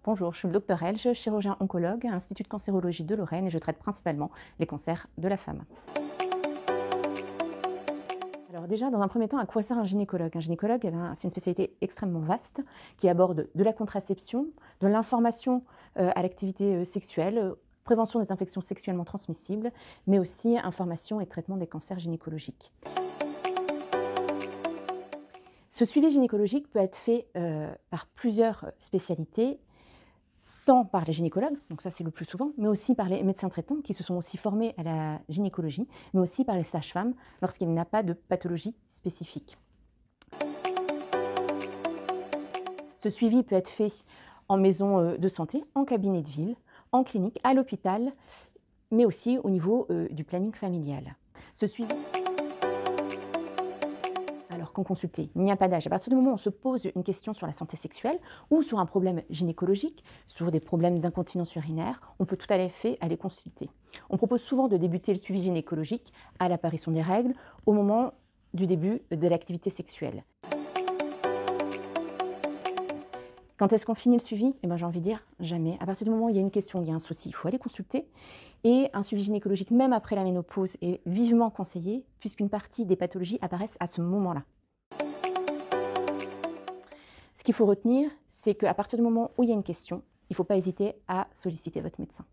Bonjour, je suis le docteur Elge, chirurgien oncologue à l'Institut de cancérologie de Lorraine et je traite principalement les cancers de la femme. Alors déjà, dans un premier temps, à quoi sert un gynécologue? Un gynécologue, c'est une spécialité extrêmement vaste qui aborde de la contraception, de l'information à l'activité sexuelle, prévention des infections sexuellement transmissibles, mais aussi information et traitement des cancers gynécologiques. Ce suivi gynécologique peut être fait par plusieurs spécialités, tant par les gynécologues, donc ça c'est le plus souvent, mais aussi par les médecins traitants qui se sont aussi formés à la gynécologie, mais aussi par les sages-femmes lorsqu'il n'y a pas de pathologie spécifique. Ce suivi peut être fait en maison de santé, en cabinet de ville, en clinique, à l'hôpital, mais aussi au niveau du planning familial. Ce suivi... Alors qu'en consulter, il n'y a pas d'âge. À partir du moment où on se pose une question sur la santé sexuelle ou sur un problème gynécologique, sur des problèmes d'incontinence urinaire, on peut tout à fait aller consulter. On propose souvent de débuter le suivi gynécologique à l'apparition des règles, au moment du début de l'activité sexuelle. Quand est-ce qu'on finit le suivi? J'ai envie de dire jamais. À partir du moment où il y a une question, il y a un souci, il faut aller consulter. Et un suivi gynécologique, même après la ménopause, est vivement conseillé, puisqu'une partie des pathologies apparaissent à ce moment-là. Ce qu'il faut retenir, c'est qu'à partir du moment où il y a une question, il ne faut pas hésiter à solliciter votre médecin.